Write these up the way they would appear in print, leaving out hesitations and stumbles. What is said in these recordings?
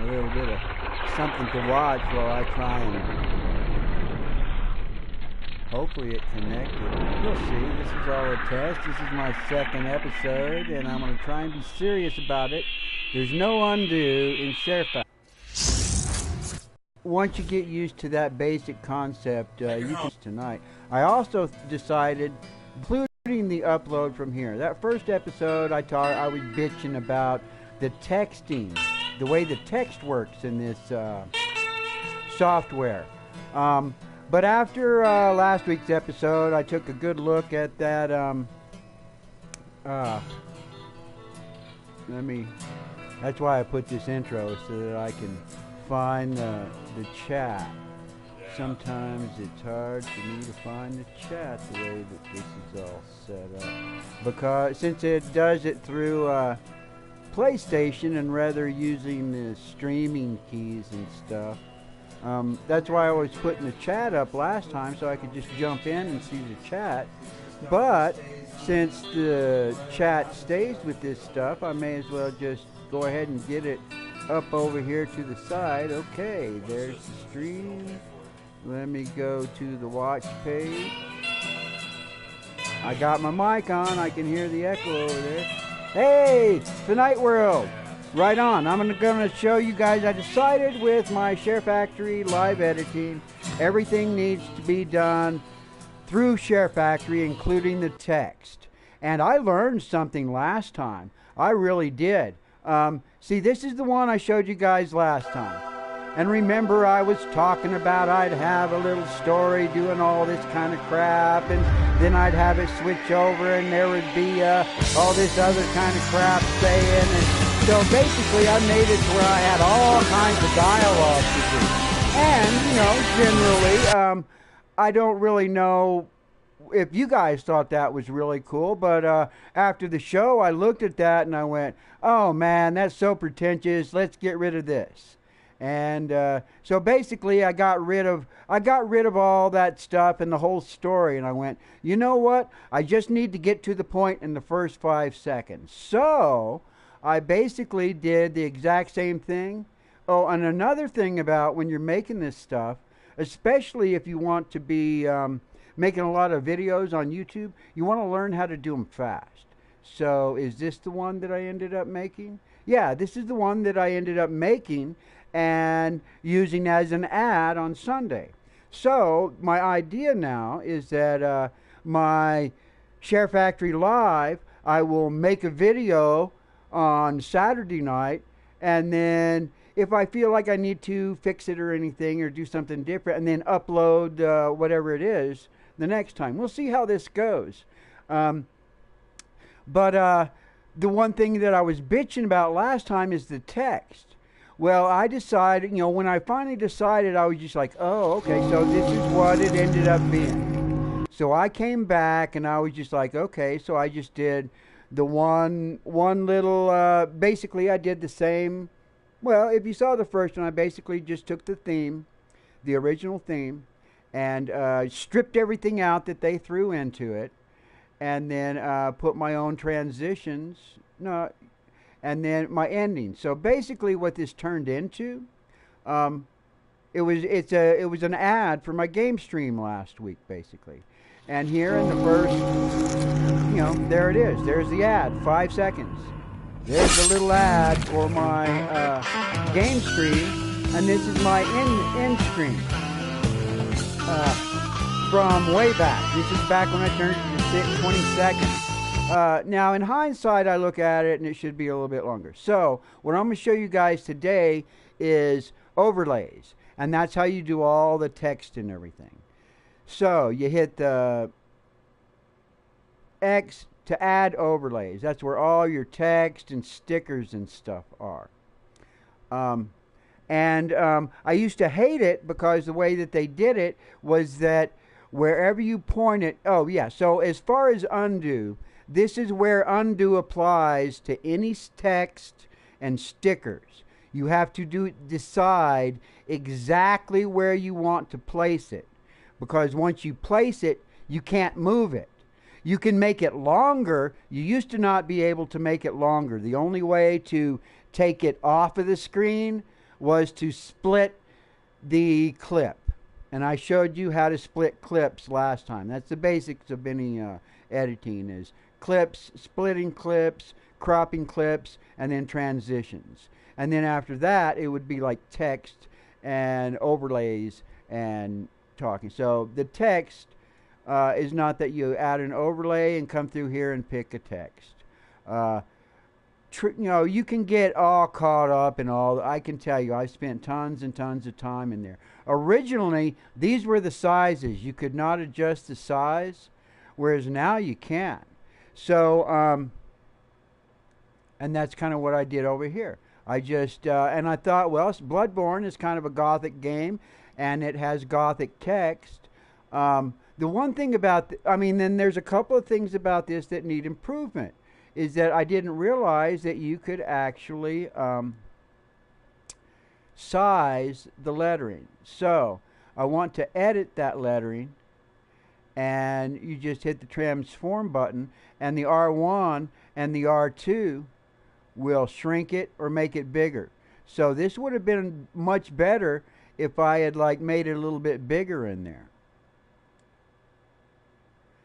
a little bit of something to watch while I try and hopefully it connected. You'll see, this is all a test. This is my second episode, and I'm going to try and be serious about it. There's no undo in SHAREfactory. Once you get used to that basic concept, you can tonight. I also decided, including the upload from here. That first episode, I was bitching about the texting, the way the text works in this software. But after last week's episode, I took a good look at that. That's why I put this intro so that I can find the chat. Sometimes it's hard for me to find the chat the way that this is all set up, because since it does it through PlayStation and rather using the streaming keys and stuff. That's why I was putting the chat up last time, so I could just jump in and see the chat. But since the chat stays with this stuff, I may as well just go ahead and get it up over here to the side. Okay, there's the stream. Let me go to the watch page. I got my mic on. I can hear the echo over there. Hey, Tonight World. Right on. I'm going to show you guys. I decided with my SHAREfactory live editing, everything needs to be done through SHAREfactory, including the text. And I learned something last time. I really did. See, this is the one I showed you guys last time. And remember, I was talking about I'd have a little story doing all this kind of crap, and then I'd have it switch over, and there would be all this other kind of crap saying. And so basically, I made it to where I had all kinds of dialogue to do. And, generally, I don't really know if you guys thought that was really cool, but after the show, I looked at that and I went, oh man, that's so pretentious. Let's get rid of this. And so basically, I got rid of all that stuff and the whole story. And I went, you know what? I just need to get to the point in the first 5 seconds. So I basically did the exact same thing. Oh, and another thing about when you're making this stuff, especially if you want to be making a lot of videos on YouTube, you want to learn how to do them fast. So is this the one that I ended up making? Yeah, this is the one that I ended up making and using as an ad on Sunday. So my idea now is that my SHAREfactory Live, I will make a video on Saturday night, and then if I feel like I need to fix it or anything or do something different, and then upload whatever it is the next time. We'll see how this goes. But the one thing that I was bitching about last time is the text. Well, I decided, when I finally decided, I was just like, oh, okay, so this is what it ended up being. So I came back and I was just like, okay, so I just did the one little, basically I did the same. Well, if you saw the first one, I basically just took the theme, the original theme, and stripped everything out that they threw into it, and then put my own transitions. No. And then my ending. So basically, what this turned into, it was an ad for my game stream last week, basically. And here in the first, there it is. There's the ad, 5 seconds. There's the little ad for my game stream, and this is my end stream from way back. This is back when I turned it to 20 seconds. Now, in hindsight, I look at it, and it should be a little bit longer. So, what I'm going to show you guys today is overlays. And that's how you do all the text and everything. So, you hit the X to add overlays. That's where all your text and stickers and stuff are. I used to hate it because the way that they did it was that wherever you point it... Oh, yeah. So, as far as undo... This is where undo applies to any text and stickers. You have to decide exactly where you want to place it. Because once you place it, you can't move it. You can make it longer. You used to not be able to make it longer. The only way to take it off of the screen was to split the clip. And I showed you how to split clips last time. That's the basics of any editing, is clips, splitting clips, cropping clips, and then transitions. And then after that, it would be like text and overlays and talking. So the text is not that you add an overlay and come through here and pick a text. You can get all caught up in all. I can tell you, I spent tons and tons of time in there. Originally, these were the sizes. You could not adjust the size, whereas now you can. So, and that's kind of what I did over here. I just, and I thought, well, Bloodborne is kind of a Gothic game, and it has Gothic text. The one thing about, then there's a couple of things about this that need improvement. Is that I didn't realize that you could actually size the lettering. So I want to edit that lettering, and you just hit the transform button, and the R1 and the R2 will shrink it or make it bigger. So this would have been much better if I had made it a little bit bigger in there.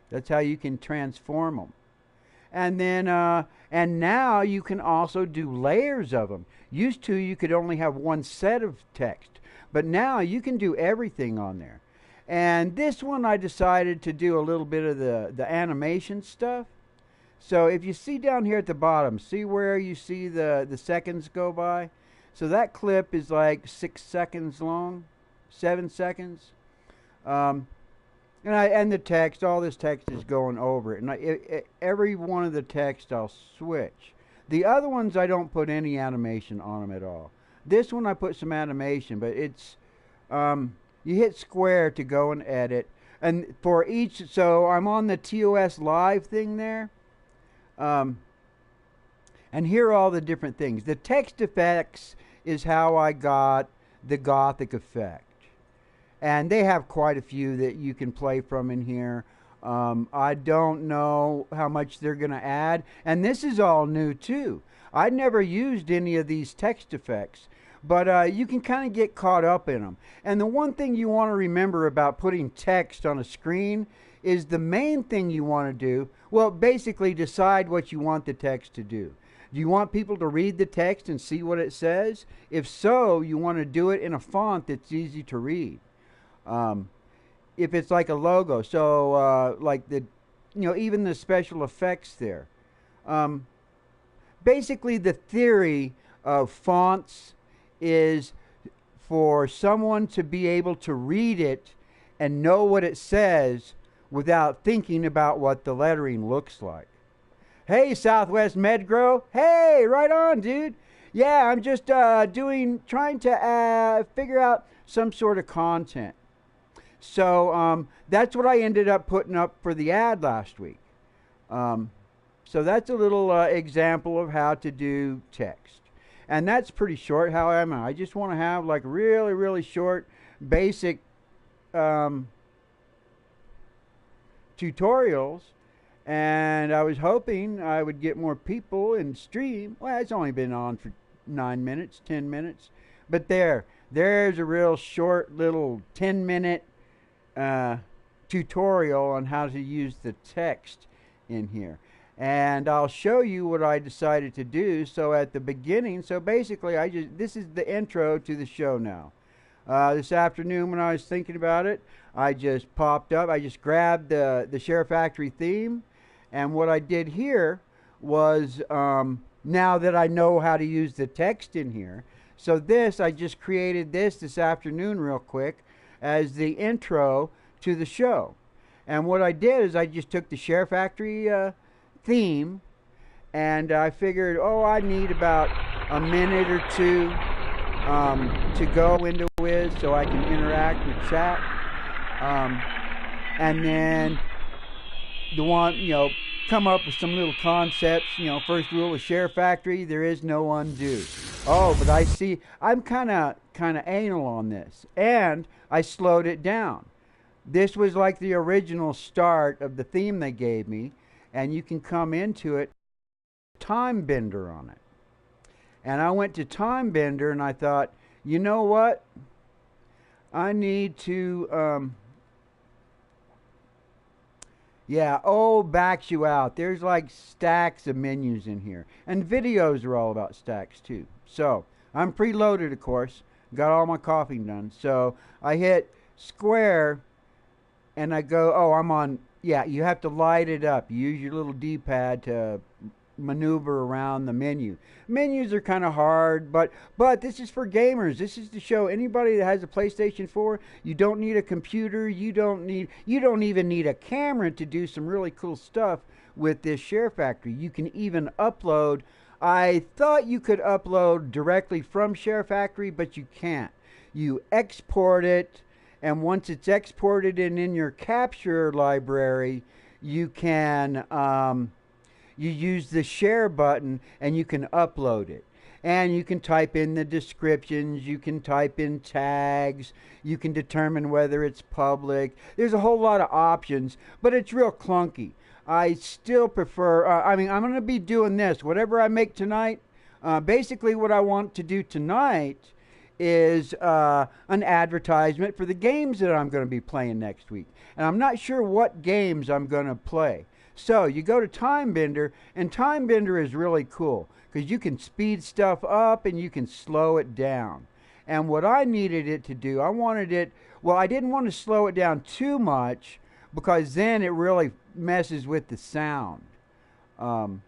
That's how you can transform them. And then, and now you can also do layers of them. Used to, you could only have one set of text, but now you can do everything on there. And this one, I decided to do a little bit of the animation stuff. So if you see down here at the bottom, see where you see the seconds go by? So that clip is like 6 seconds long, 7 seconds. And the text, all this text is going over it. And every one of the text I'll switch. The other ones I don't put any animation on them at all. This one I put some animation, but it's, you hit square to go and edit. And for each, so I'm on the TOS live thing there. And here are all the different things. The text effects is how I got the Gothic effect. And they have quite a few that you can play from in here. I don't know how much they're going to add. And this is all new too. I never used any of these text effects. But you can kind of get caught up in them. And the one thing you want to remember about putting text on a screen is the main thing you want to do, well, basically decide what you want the text to do. Do you want people to read the text and see what it says? If so, you want to do it in a font that's easy to read. If it's like a logo, so like even the special effects there. Basically, the theory of fonts is for someone to be able to read it and know what it says without thinking about what the lettering looks like. Hey, Southwest Medgrow. Hey, right on, dude. Yeah, I'm just trying to figure out some sort of content. So that's what I ended up putting up for the ad last week. So that's a little example of how to do text. And that's pretty short. However, I just want to have like really, really short, basic tutorials. And I was hoping I would get more people and stream. Well, it's only been on for 9 minutes, 10 minutes. But there's a real short little 10-minute tutorial on how to use the text in here. And I'll show you what I decided to do. So at the beginning, so basically this is the intro to the show now. This afternoon when I was thinking about it, I just popped up, I just grabbed the SHAREfactory theme. And what I did here was, now that I know how to use the text in here, so I just created this afternoon real quick as the intro to the show. And what I did is I just took the SHAREfactory theme, and I figured, I need about a minute or two to go into Wiz so I can interact with chat. And then come up with some little concepts. First rule of SHAREfactory, there is no undo. But I see I'm kind of anal on this, and I slowed it down. This was like the original start of the theme they gave me, and you can come into it, time bender on it. And I went to time bender, and I thought, You know what? I need to, yeah, oh, backs you out. There's like stacks of menus in here. And videos are all about stacks too. So, I'm preloaded, of course. Got all my coughing done. So, I hit square and I go, oh, I'm on, yeah, you have to light it up. You use your little D-pad to maneuver around the menu. Menus are kind of hard, but this is for gamers. This is to show anybody that has a PlayStation 4, you don't need a computer, you don't even need a camera to do some really cool stuff with this SHAREfactory. You can even upload. I thought you could upload directly from SHAREfactory, but you can't. You export it, and once it's exported and in your capture library, you can you use the share button and you can upload it. And you can type in the descriptions, you can type in tags, you can determine whether it's public. There's a whole lot of options, but it's real clunky. I still prefer, I mean, I'm going to be doing this. Whatever I make tonight, basically what I want to do tonight is an advertisement for the games that I'm going to be playing next week. And I'm not sure what games I'm going to play. So you go to Timebender, and Timebender is really cool because you can speed stuff up and you can slow it down. And what I needed it to do, I wanted it, well, I didn't want to slow it down too much because then it really messes with the sound. But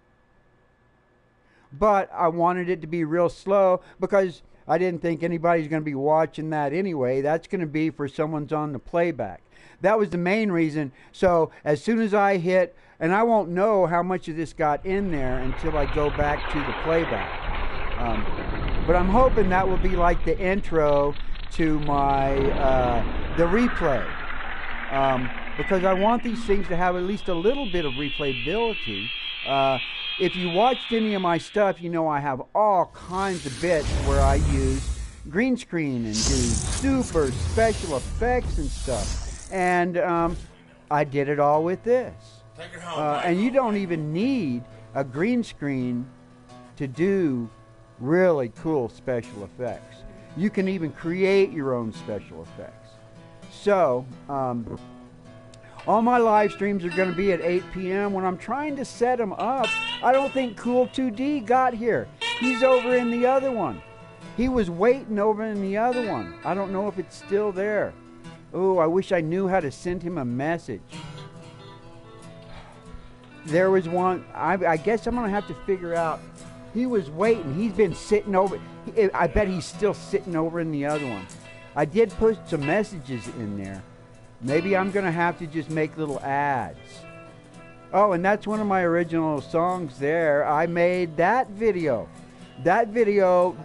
I wanted it to be real slow because I didn't think anybody's going to be watching that anyway. That's going to be for someone's on the playback. That was the main reason. So as soon as I hit, and I won't know how much of this got in there until I go back to the playback. But I'm hoping that will be like the intro to my the replay. Because I want these things to have at least a little bit of replayability. If you watched any of my stuff, you know I have all kinds of bits where I use green screen and do super special effects and stuff. And I did it all with this. Take it home, and you don't even need a green screen to do really cool special effects. You can even create your own special effects. So, all my live streams are going to be at 8 p.m. When I'm trying to set them up, I don't think Cool2D got here. He's over in the other one. He was waiting over in the other one. I don't know if it's still there. Oh, I wish I knew how to send him a message. There was one, I guess I'm going to have to figure out. He was waiting. He's been sitting over. I bet he's still sitting over in the other one. I did put some messages in there. Maybe I'm going to have to just make little ads. Oh, and that's one of my original songs there. I made that video. That video,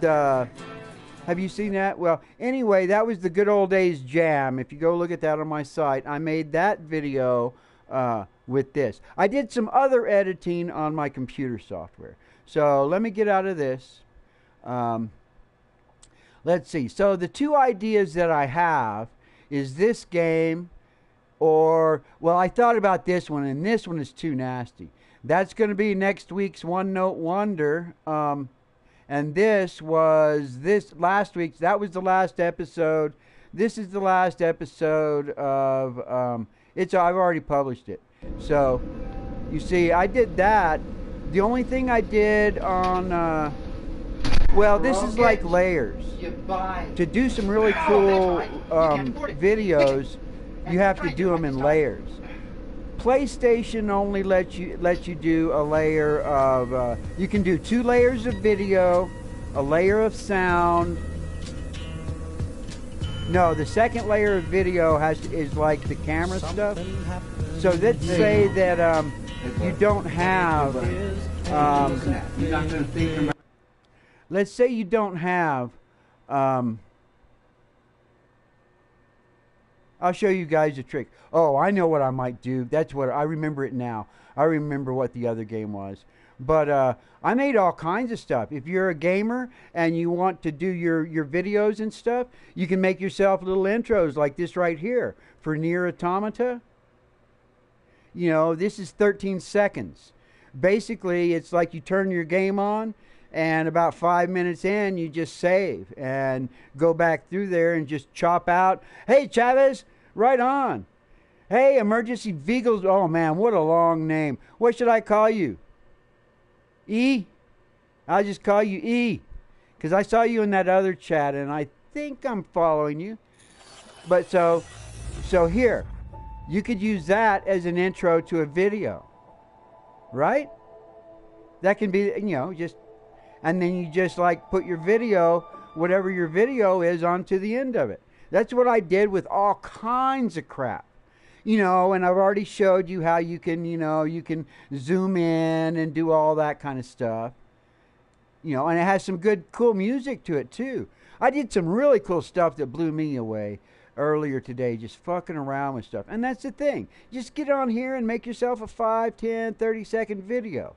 have you seen that? Well, anyway, that was the Good Old Days Jam. If you go look at that on my site, I made that video with this. I did some other editing on my computer software. So let me get out of this. Let's see. So the two ideas that I have is this game or, well, I thought about this one, and this one is too nasty. That's going to be next week's One Note Wonder. And this was last week's. That was the last episode. This is the last episode of I've already published it. So you see, I did that. The only thing I did on well, this is like layers. To do some really cool videos, you have to do them in layers. PlayStation only lets you do a layer of you can do 2 layers of video, a layer of sound. No, the second layer of video is like the camera stuff. So let's say that you don't have let's say you don't have I'll show you guys a trick. Oh, I know what I might do. That's what I remember it now. I remember what the other game was. But I made all kinds of stuff. If you're a gamer and you want to do your videos and stuff, you can make yourself little intros like this right here for Nier Automata. You know, this is 13 seconds. Basically, it's like you turn your game on And about 5 minutes in, you just save and go back through there and just chop out. Hey, Chavez, right on. Hey, Emergency Vehicles. Oh, man, what a long name. What should I call you? E? I'll just call you E. Because I saw you in that other chat, and I think I'm following you. But so here, you could use that as an intro to a video. Right? That can be, just... And then you just like put your video, whatever your video is, onto the end of it. That's what I did with all kinds of crap. And I've already showed you how you can, you can zoom in and do all that kind of stuff. And it has some good, cool music to it too. I did some really cool stuff that blew me away earlier today, just fucking around with stuff. And that's the thing. Just get on here and make yourself a 5, 10, 30-second video.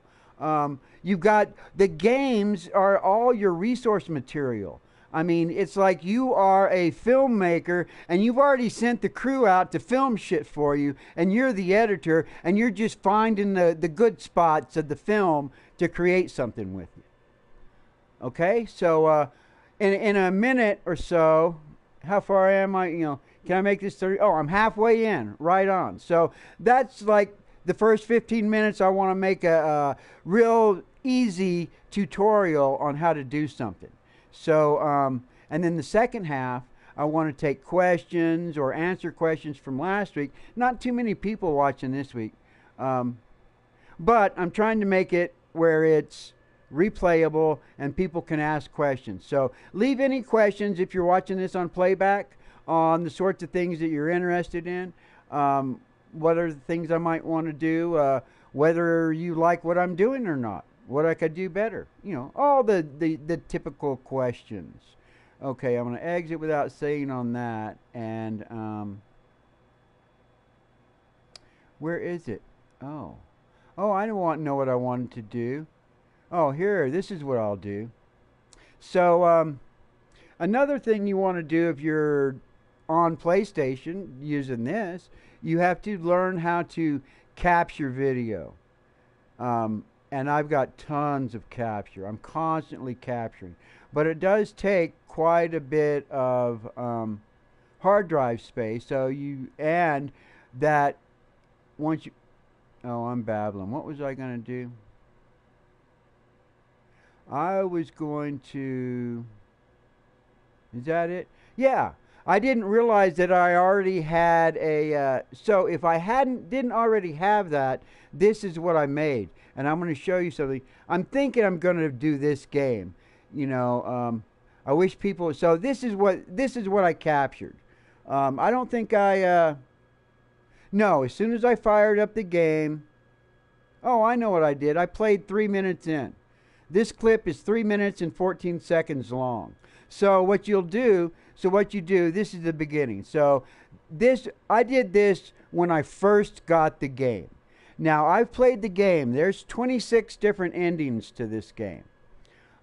You've got the games are all your resource material. I mean, it's like you are a filmmaker and you've already sent the crew out to film shit for you, and you're the editor and you're just finding the good spots of the film to create something with you. Okay? So, in a minute or so, how far am I? Can I make this 30? Oh, I'm halfway in. Right on. So that's like the first 15 minutes. I want to make a real easy tutorial on how to do something. So, and then the second half, I want to take questions or answer questions from last week. Not too many people watching this week. But I'm trying to make it where it's replayable and people can ask questions. So leave any questions if you're watching this on playback on the sorts of things that you're interested in. What are the things I might want to do, whether you like what I'm doing or not, what I could do better, all the typical questions. Okay, I'm going to exit without saying on that. And where is it? Oh, I don't know what I wanted to do. Oh, here, this is what I'll do. So another thing you want to do if you're on PlayStation using this, you have to learn how to capture video. And I've got tons of capture. I'm constantly capturing. But it does take quite a bit of hard drive space. And that once you... Oh, I'm babbling. What was I going to do? I was going to... Is that it? Yeah. I didn't realize that I already had a... so if I didn't already have that, this is what I made. And I'm going to show you something. I'm thinking I'm going to do this game. I wish people... So this is what I captured. I don't think I... No, as soon as I fired up the game... Oh, I know what I did. I played 3 minutes in. This clip is 3 minutes and 14 seconds long. So what you do, this is the beginning. So I did this when I first got the game. Now, I've played the game. There's 26 different endings to this game.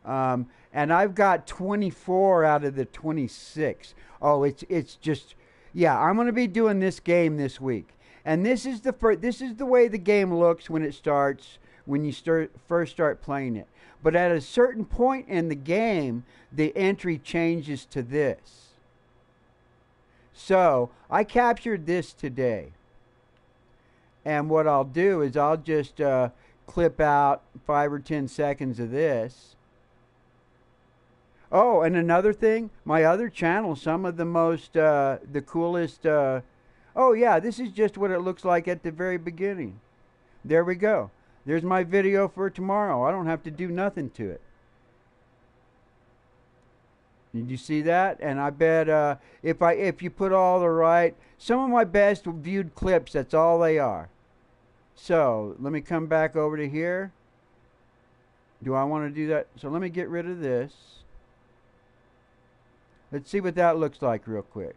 And I've got 24 out of the 26. Oh, it's just... Yeah, I'm going to be doing this game this week. And this is the way the game looks when it starts, when you first start playing it. But at a certain point in the game, the entry changes to this. So, I captured this today. And what I'll do is I'll just clip out 5 or 10 seconds of this. Oh, and another thing, my other channel, some of the most, the coolest... oh, yeah, this is just what it looks like at the very beginning. There we go. There's my video for tomorrow. I don't have to do nothing to it. Did you see that? And I bet if you put all the right... Some of my best viewed clips, that's all they are. So, let me come back over to here. Do I want to do that? So, let me get rid of this. Let's see what that looks like real quick.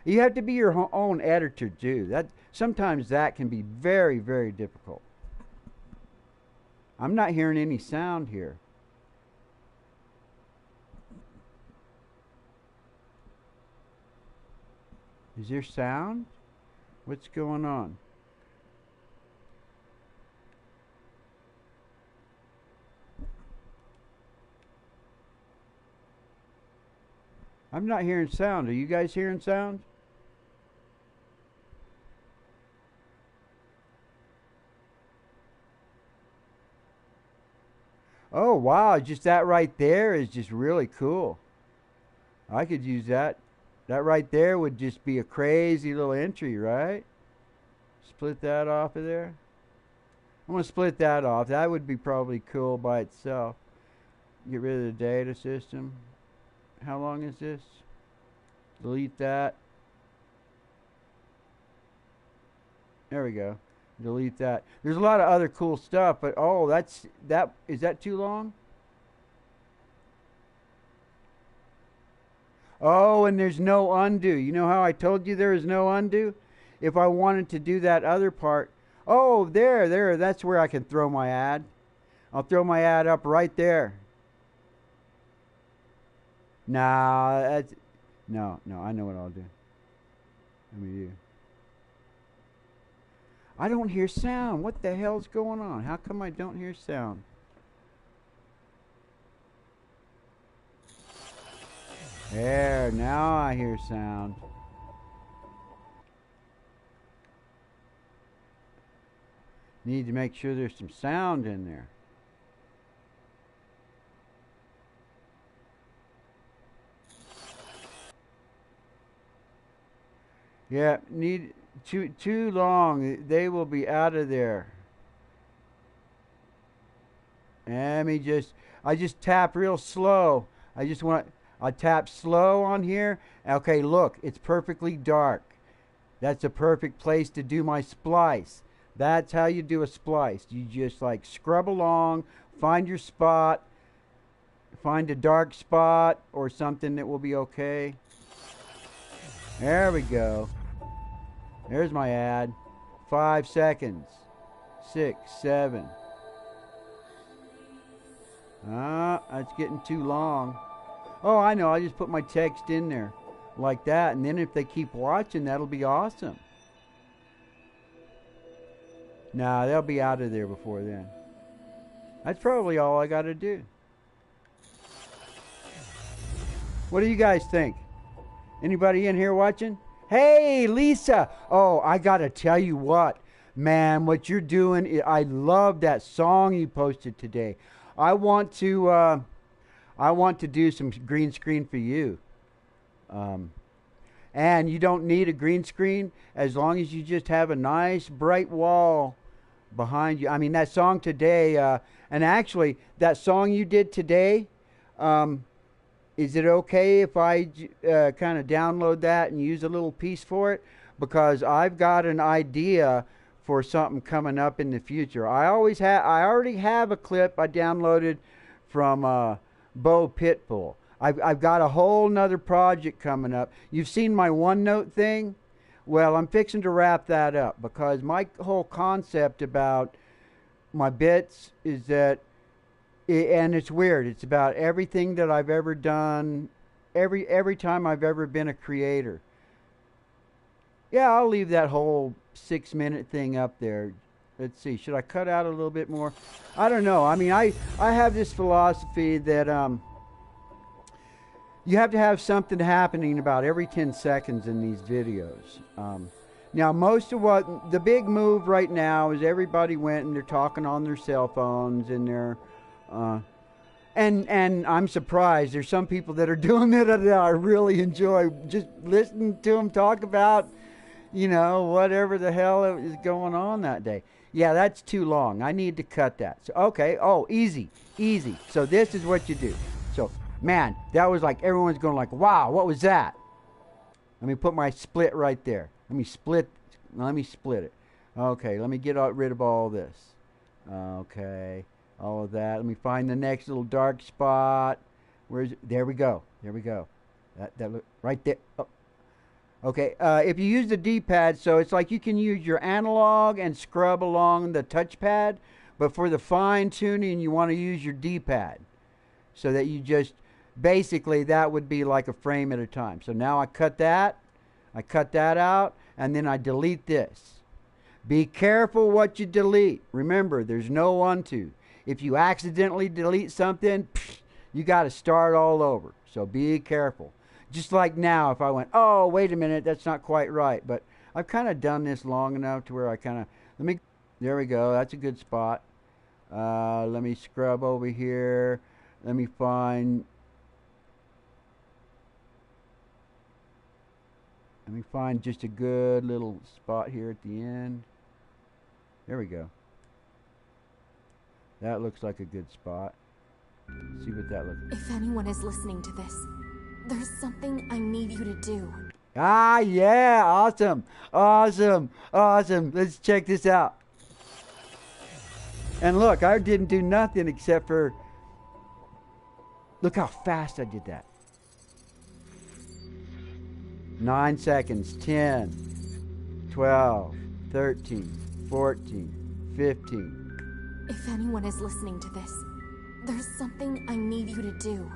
You have to be your own editor too. Sometimes that can be very, very difficult. I'm not hearing any sound here. Is there sound? What's going on? I'm not hearing sound. Are you guys hearing sound? Oh wow, just that right there is just really cool. I could use that. That right there would just be a crazy little entry, right? Split that off of there. I'm gonna split that off. That would be probably cool by itself. Get rid of the data system. How long is this? Delete that. There we go. Delete that. There's a lot of other cool stuff, but oh, that is that too long? Oh, and there's no undo. You know how I told you there is no undo? If I wanted to do that other part, oh, there, that's where I can throw my ad. I'll throw my ad up right there. Nah, that's no, I know what I'll do. Let me do. I don't hear sound. What the hell's going on? How come I don't hear sound? There, now I hear sound. Need to make sure there's some sound in there. Yeah, need too long. They will be out of there. Let me I just tap real slow. I tap slow on here. Okay, look, it's perfectly dark. That's a perfect place to do my splice. That's how you do a splice. You just like scrub along, find your spot, find a dark spot or something that will be okay. There we go. There's my ad. 5 seconds. 6, 7. That's getting too long. Oh, I know. I just put my text in there like that. And then if they keep watching, that'll be awesome. Nah, they'll be out of there before then. That's probably all I got to do. What do you guys think? Anybody in here watching? Hey, Lisa. Oh, I got to tell you what. Man, what you're doing, I love that song you posted today. I want to do some green screen for you. And you don't need a green screen as long as you just have a nice bright wall behind you. I mean, that song today, and actually, that song you did today, is it okay if I kind of download that and use a little piece for it? Because I've got an idea for something coming up in the future. I already have a clip I downloaded from Bo Pitbull. I've got a whole nother project coming up. You've seen my OneNote thing? Well, I'm fixing to wrap that up because my whole concept about my bits is that, and it's weird, it's about everything that I've ever done, every time I've ever been a creator. Yeah, I'll leave that whole 6-minute thing up there. Let's see, should I cut out a little bit more? I don't know. I mean, I have this philosophy that you have to have something happening about every 10 seconds in these videos. Now, most of what the big move right now is everybody went and they're talking on their cell phones and they're and I'm surprised. There's some people that are doing it that I really enjoy just listening to them talk about, whatever the hell is going on that day. Yeah, that's too long. I need to cut that. So, okay. Oh, easy. So this is what you do. So, man, that was like everyone's going like, wow, what was that? Let me put my split right there. Let me split it. Okay, let me get rid of all this. Okay, all of that. Let me find the next little dark spot. Where's it? There we go. That look right there. Oh. Okay, if you use the D-pad, so it's like you can use your analog and scrub along the touchpad, but for the fine tuning, you want to use your D-pad. So that you just, basically that would be like a frame at a time. So now I cut that out, and then I delete this. Be careful what you delete. Remember, there's no undo. If you accidentally delete something, you got to start all over. So be careful. Just like now, if I went, oh, wait a minute, that's not quite right. But I've kind of done this long enough to where I kind of, there we go, that's a good spot. Let me scrub over here. Let me find just a good little spot here at the end. There we go. That looks like a good spot. Let's see what that looks like. If anyone is listening to this, there's something I need you to do. Ah, yeah, awesome, awesome, awesome. Let's check this out. And look, I didn't do nothing except for, look how fast I did that. 9 seconds, 10, 12, 13, 14, 15. If anyone is listening to this, there's something I need you to do.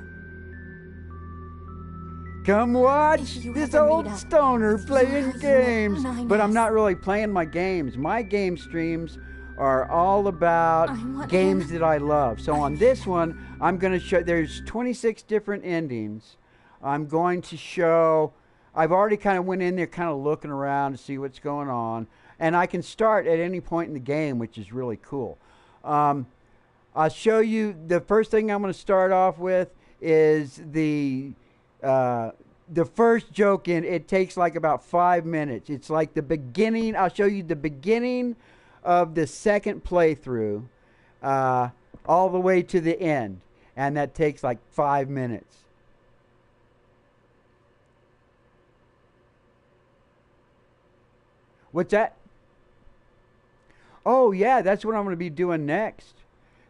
Come watch this old stoner playing games. But I'm not really playing my games. My game streams are all about games that I love. So on this one, I'm going to show, there's 26 different endings. I'm going to show, I've already kind of went in there kind of looking around to see what's going on. And I can start at any point in the game, which is really cool. I'll show you, the first thing I'm going to start off with is the first joke in. It takes like about 5 minutes. It's like the beginning. I'll show you the beginning of the second playthrough all the way to the end. And that takes like 5 minutes. What's that? Oh yeah, that's what I'm going to be doing next.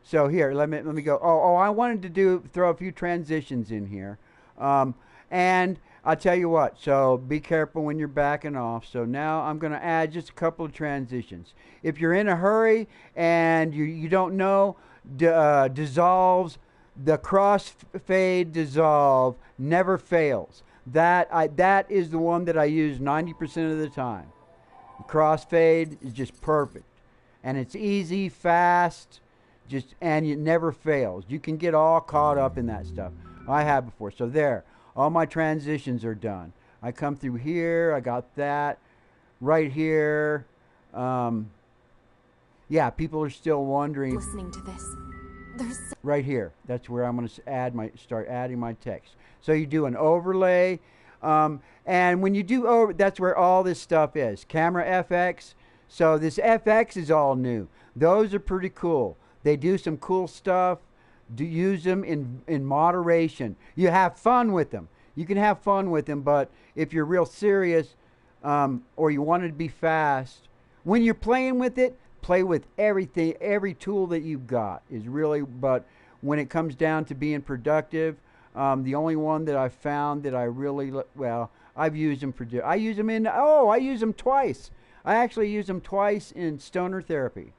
So here, let me go. Oh, I wanted to throw a few transitions in here, and I'll tell you what. So be careful when you're backing off. So now I'm going to add just a couple of transitions. If you're in a hurry and you don't know, dissolves, the crossfade dissolve never fails. That is the one that I use 90% of the time. Crossfade is just perfect. And it's easy, fast, and it never fails. You can get all caught up in that stuff. I have before. So there, all my transitions are done. I come through here. I got that right here. Yeah, people are still wondering. Listening to this, right here. That's where I'm going to start adding my text. So you do an overlay, and when you do that's where all this stuff is. Camera FX. So this FX is all new. Those are pretty cool. They do some cool stuff. Use them in moderation. You have fun with them. You can have fun with them, but if you're real serious or you want it to be fast, when you're playing with it, play with everything. Every tool that you've got is really, but when it comes down to being productive, the only one that I've found that I really, well, I've used them I use them twice. I actually use them twice in stoner therapy.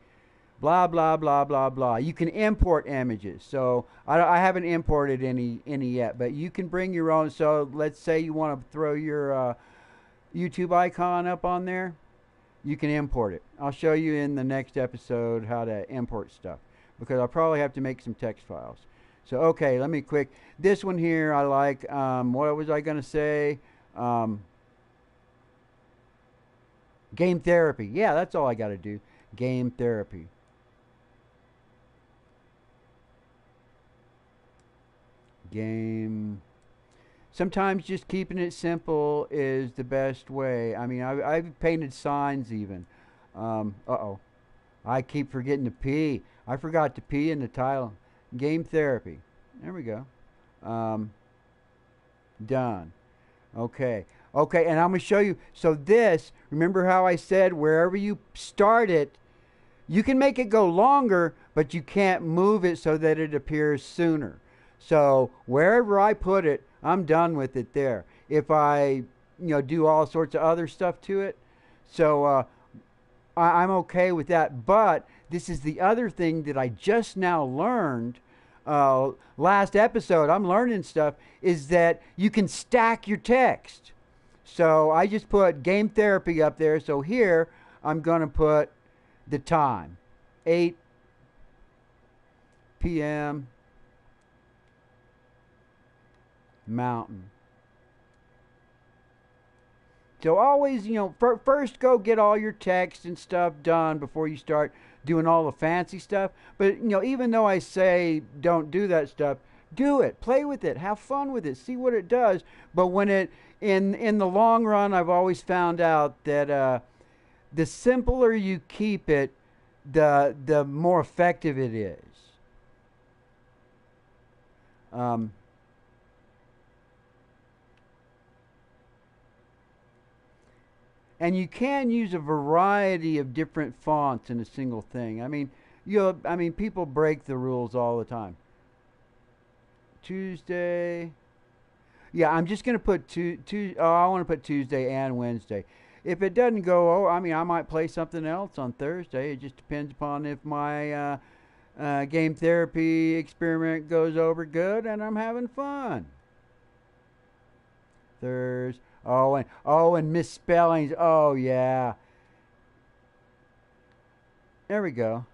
Blah, blah, blah, blah, blah. You can import images. So I haven't imported any yet, but you can bring your own. So let's say you want to throw your YouTube icon up on there. You can import it. I'll show you in the next episode how to import stuff, because I'll probably have to make some text files. So, okay, let me quick. This one here I like. What was I going to say? Game therapy. Yeah, that's all I got to do. Game therapy. Game. Sometimes just keeping it simple is the best way. I mean, I've painted signs even. Uh-oh. I keep forgetting to pee. I forgot to pee in the title. Game therapy. There we go. Done. Okay. Okay, and I'm going to show you. So this, remember how I said wherever you start it, you can make it go longer, but you can't move it so that it appears sooner. So wherever I put it, I'm done with it there. If I, do all sorts of other stuff to it, so I'm okay with that. But this is the other thing that I just now learned. Last episode, I'm learning stuff, is that you can stack your text. So I just put game therapy up there. So here I'm going to put the time, 8 p.m. Mountain So always, you know, first go get all your text and stuff done before you start doing all the fancy stuff. But, you know, even though I say don't do that stuff, do it. Play with it. Have fun with it. See what it does. But when it, in the long run, I've always found out that the simpler you keep it, the more effective it is. And you can use a variety of different fonts in a single thing. I mean, people break the rules all the time. Tuesday. Yeah, I'm just going to put I want to put Tuesday and Wednesday. If it doesn't go, I might play something else on Thursday. It just depends upon if my game therapy experiment goes over good and I'm having fun. Thursday. And misspellings. Oh, yeah. There we go.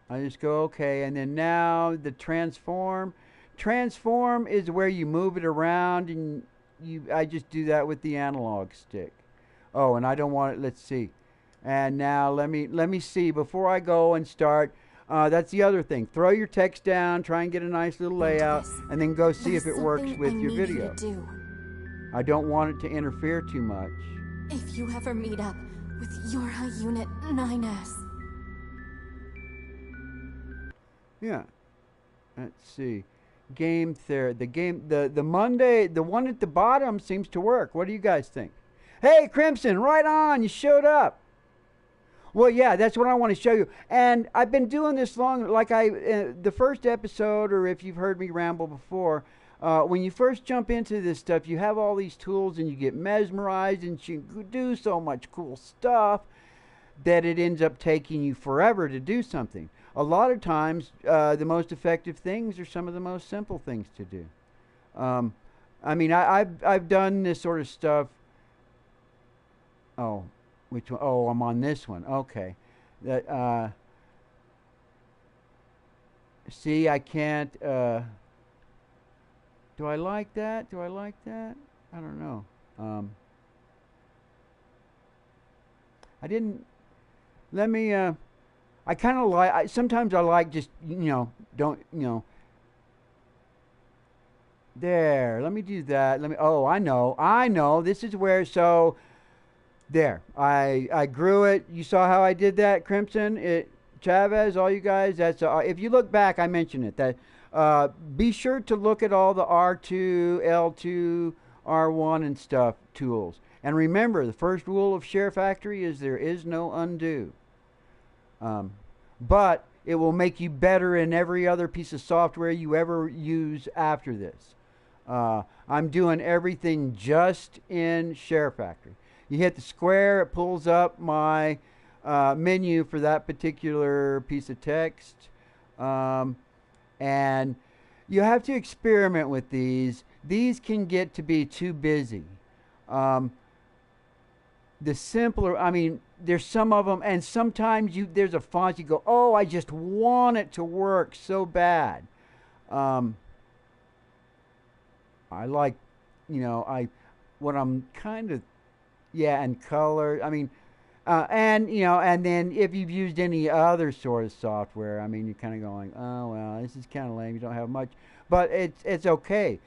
I just go, okay. And then now the transform. Transform is where you move it around, and I just do that with the analog stick. Oh, and I don't want it. Let's see. And now let me see before I go and start. That's the other thing. Throw your text down, try and get a nice little layout, and then go see if it works with your video. I don't want it to interfere too much. If you ever meet up with your Unit 9S. Yeah. Let's see. Game therapy. The Monday, the one at the bottom seems to work. What do you guys think? Hey, Crimson, right on. You showed up. Well, yeah, that's what I want to show you. And I've been doing this long, like the first episode, or if you've heard me ramble before, when you first jump into this stuff, you have all these tools and you get mesmerized and you do so much cool stuff that it ends up taking you forever to do something. A lot of times, the most effective things are some of the most simple things to do. I've done this sort of stuff. Oh, which one? Oh, I'm on this one. Okay. See, I can't. Do I like that? I don't know. I didn't. Let me. I kind of like. Sometimes I like just There. Let me do that. Oh, I know. This is where. So. There. I grew it. You saw how I did that, Crimson. Chavez, all you guys. That's. If you look back, I mentioned it. That. Be sure to look at all the R2, L2, R1 and stuff tools. And remember, the first rule of SHAREfactory is there is no undo. But it will make you better in every other piece of software you ever use after this. I'm doing everything just in SHAREfactory. You hit the square, it pulls up my menu for that particular piece of text. And you have to experiment with these. These can get to be too busy. The simpler, there's some of them, and sometimes there's a font you go, oh, I just want it to work so bad. I like, what I'm kind of, and color. And then if you've used any other sort of software, you're kind of going, oh well, this is kind of lame. You don't have much, but it's okay.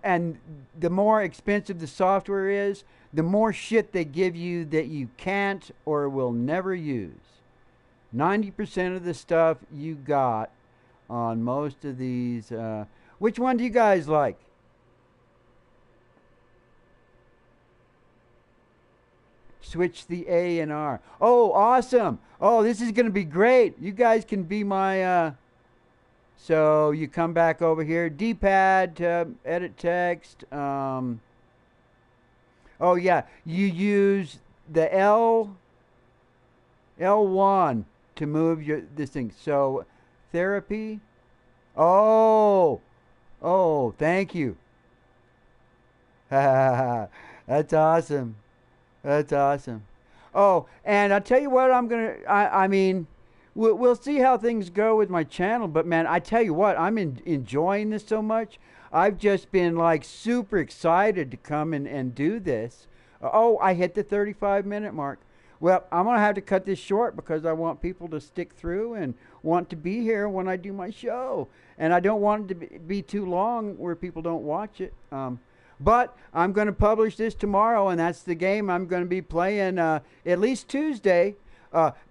And the more expensive the software is, the more shit they give you that you can't or will never use. 90% of the stuff you got on most of these. Which one do you guys like? Switch the A and R. Oh, awesome. Oh, this is going to be great. You guys can be my... So you come back over here. D-pad to edit text. Oh, yeah. You use the L1 to move this thing. So therapy. Oh, thank you. That's awesome. That's awesome. Oh, and I'll tell you what, we'll see how things go with my channel, but man, I tell you what, I'm enjoying this so much. I've just been like super excited to come and do this. Oh, I hit the 35-minute mark. Well, I'm going to have to cut this short because I want people to stick through and want to be here when I do my show. And I don't want it to be too long where people don't watch it. But I'm going to publish this tomorrow, and that's the game I'm going to be playing at least Tuesday.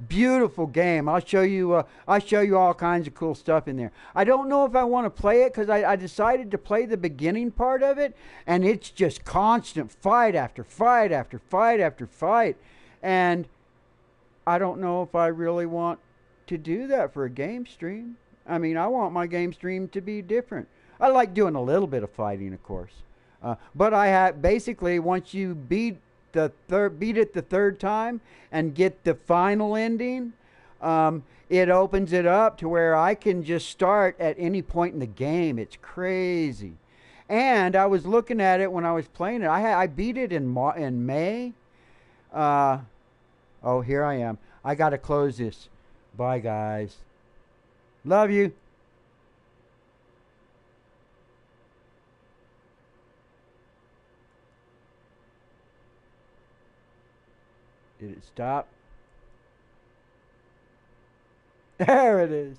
Beautiful game. I'll show you all kinds of cool stuff in there. I don't know if I want to play it because I decided to play the beginning part of it, and it's just constant fight after fight after fight after fight. And I don't know if I really want to do that for a game stream. I mean, I want my game stream to be different. I like doing a little bit of fighting, of course. But I have basically, once you beat it the third time and get the final ending, it opens it up to where I can just start at any point in the game. It's crazy. And I was looking at it when I was playing it. I beat it in May. Oh, here I am. I got to close this. Bye, guys. Love you. Did it stop? There it is.